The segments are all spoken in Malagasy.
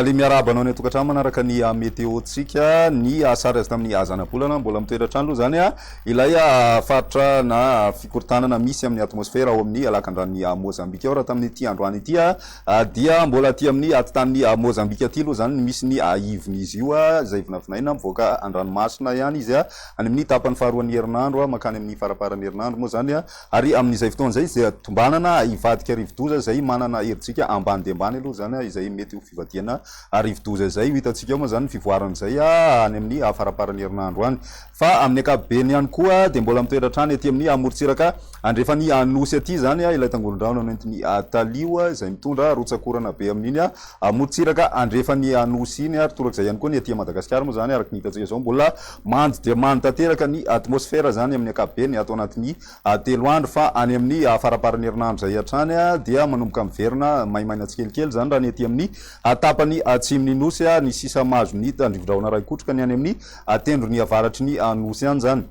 Faly miaraba anao ny tokantrano manaraka ny météo-tsika ny sary azy tamin'ny azanam-bolana mbola mitoetratrano aloha zany ilay faritra na fikorontanana misy amin'ny atmosfera ao amin'ny alakan-dranon'ny Mozambika ao raha tamin'ity androany ity dia mbola aty amin'ny atitan'ny Mozambika aty aloha zany misy ny ivon'izy io izay vinavinaina mivoaka an-dranomasina ihany izy any amin'ny tapany faharoan'ny herinandro makany amin'ny faraparan'ny herinandro moa zany ary amin'izay fotoana izay izay tombanana ivadika rivodoza izay manana herintsika ambany dia ambany aloha zany izay mety ho fivadiana rivodoza izay hitantsika moa zany fivoaran'izay any amin'ny faraparan'ny herinandro any fa amin'ny ankapobeny ihany koa dia mbola mitoetratrano aty amin'ny amorontsiraka andrefany anosy aty zany ilay tangolondrano nentin'ny talio izay mitondra rotsakorana be amin'iny amorontsiraka andrefany anosy iny ary torak'izay ihany koa ny aty Madagasikara moa zany araka ny hitantsika zao mbola mando dia mando tanteraka ny atmosfera zany amin'ny ankapobeny atao anatin'ny 3 andro fa any amin'ny faraparan'ny herinandro zay hatrany dia manomboka miverina maimaina tsikelikely zany raha ny aty amin'ny tapany atsimon'ny nosy ny sisa mahazo ny tandrivodraona ray kotroka ny any amin'ny tendrony avaratry ny nosy any zany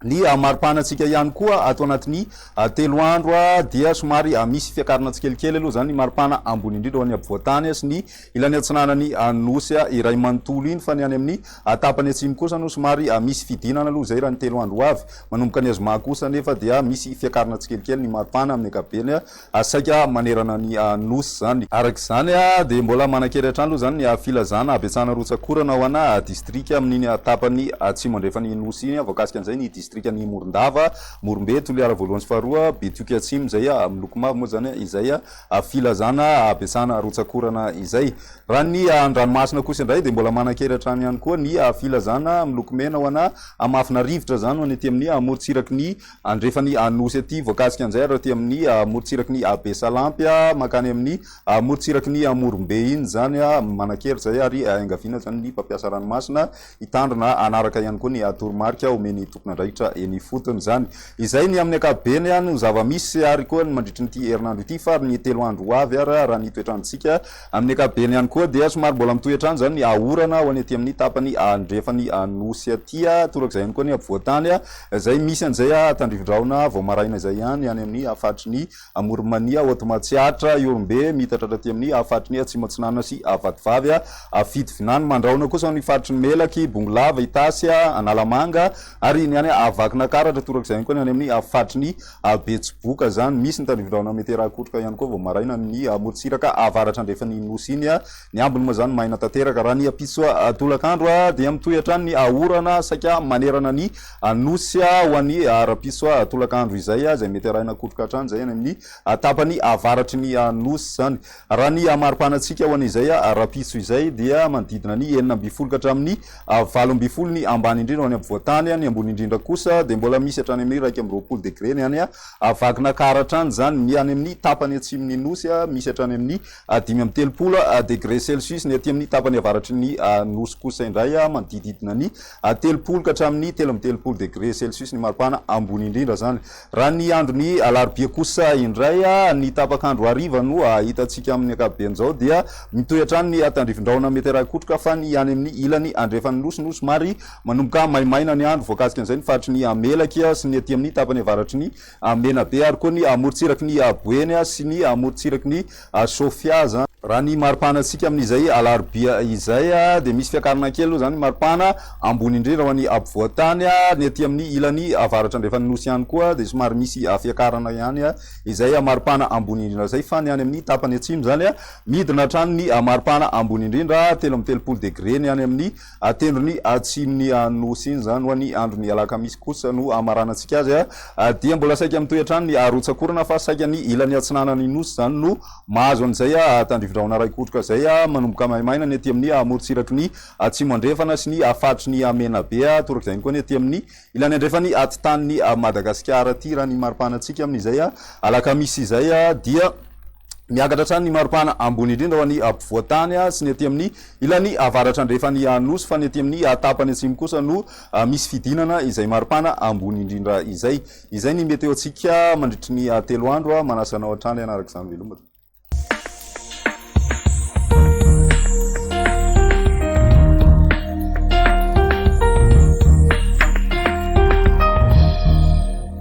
ny maripanatsika ihany koa atao anatin'ny 3 andro dia somary misy fiakarana tsikelikely aloha zany maripana ambony indrindra ho any ampovoantany sy ny ilany atsinanany nosy iray manontolo iny fa ny any amin'ny tapany atsimo kosa no somary misy fidinana aloha zay raha ny 3 andro avy manomboka ny azoma kosa nefa dia misy fiakarana tsikelikely ny maripana amin'ny ankapobeny saika manerana ny nosy zany arak'izany dia mbola manan-kery hatrany aloha zany ny filazana abetsana rotsakorana ho ana district amin'iny tapany atsimo andrefany nosy iny voakasika an'izay ny distrikany Morondava, Morombe, Toliara voalohany sy faharoa, Betioky atsimo zay miloko mavo moa zany izay filazana abetsana rotsakorana izay. Raha ny andranomasina kosa indray dia mbola manan-kery hatrany ihany koa ny filazana miloko mena ho ana mafina rivotra zany ho any aty amin'ny amorontsiraky ny andrefany nosy aty voakasika an'izay raha aty amin'ny amorontsiraky ny Besalampy makany amin'ny amorontsiraky ny Morombe iny zany manan-kery zay ary angaviana zany ny mpampiasa ranomasina hitandrina anaraka ihany koa ny toromarika omeny tompon'andraikitra eny fotony zany. Izay ny amin'ny ankapobeny no zava-misy ary koa ny mandritra nyity herinandro ity fa ny 3 andro avy ary raha ny toetrandrontsika amin'ny ankapobeny ihany koa dia somary mbola mitoetrano zany ny ahorana ho any aty amin'ny tapany andrefany nosy aty torak'izay ihany koa ny ampovoantany izay misy an'izay tandrivodraona vao maraina izay ihany any amin'ny afatry ny Moromania Otomatsiatra Iorombe mitatra aty amin'ny afatry ny Atsimo Atsinanana sy Vatovavy Fitovinany Mandrahona kosa ny fatry ny Melaky Bongolava Itasy Analamanga ary ny any Vakinankaratra torak'izay ihany koa ny any amin'ny afatry ny Betsiboka zany misy ny tandrivodraona meterakotroka ihany koa vao maraina ny amorontsiraka avaratra andrefany nosy iny ny ambony moa zany maina tanteraka raha ny apitso tolakandro dia mitohy hatrany ny ahorana saika manerana ny nosy ho an'ny rapitso tolakandro izay zay mety arahina kotroka hatrany zay any amin'ny tapany avaratry ny nosy zany. Raha ny maripanatsika ho an'izay rapitso izay dia manodidina ny 9 hatramin'ny 12 ny ambany indrindra ho any ampovoantany ny ambony indrindra kosa dia mbola misy hatrany amin'ny 20 degré ny any Vakinankaratra any zany ny any amin'ny tapany atsimony nosy misy hatrany amin'ny 5 degré celsius ny aty amin'ny tapany avaratry ny nosy kosa indray manodididina ny 30 ka hatramin'ny 13 degré celsius ny maripana ambony indrindra zany. Raha ny androny alarobia kosa indray ny tapakandro hariva no hitantsika amin'ny ankapobeny zao dia mitohy hatrany ny tandrivodraona meterakotroka fa ny any amin'ny ilany andrefany nosy no somary manomboka maimaina ny andro voakasika an'izay ny faritry ny Melaky sy ny aty amin'ny tapany avaratry ny Menabe ary koa ny amorontsiraky ny Boeny sy ny amorontsiraky ny Sofia zany. Raha ny maripanatsika amin'izay alarobia izay dia misy fiakarana kely aloha zany maripana ambony indrindra ho any ampovoantany ny aty amin'ny ilany avaratra andrefany nosy ihany koa dia somary misy fiakarana ihany izay maripana ambony indrindra zay fa ny any amin'ny tapany atsimo zany midina hatrany ny maripana ambony indrindra 13 degré ny any amin'ny tendrony atsimony nosy iny zany ho any androny alakamisy kosa no amaranantsika azy dia mbola saika mitohy hatrany ny rotsakorana fa saika ny ilany atsinanany nosy zany no mahazo an'izay tandrivodraona ray kotroka zay manomboka maimaina ny aty amin'ny amorontsiraky ny Atsimo andrefana sy ny afatry ny Menabe torak'izay ihany koa ny aty amin'ny ilany andrefany atitan'ny Madagasikara aty raha ny maripanatsika amin'izay alakamisy izay dia miakatra hatrany ny maripana ambony indrindra ho any ampovoantany sy ny aty amin'ny ilany avaratra andrefany nosy fa ny aty amin'ny tapany atsimo kosa no misy fidinana izay maripana ambony indrindra izay ny meteotsika mandritry ny 3 andro manasanao hatrany anarak'izany veloma.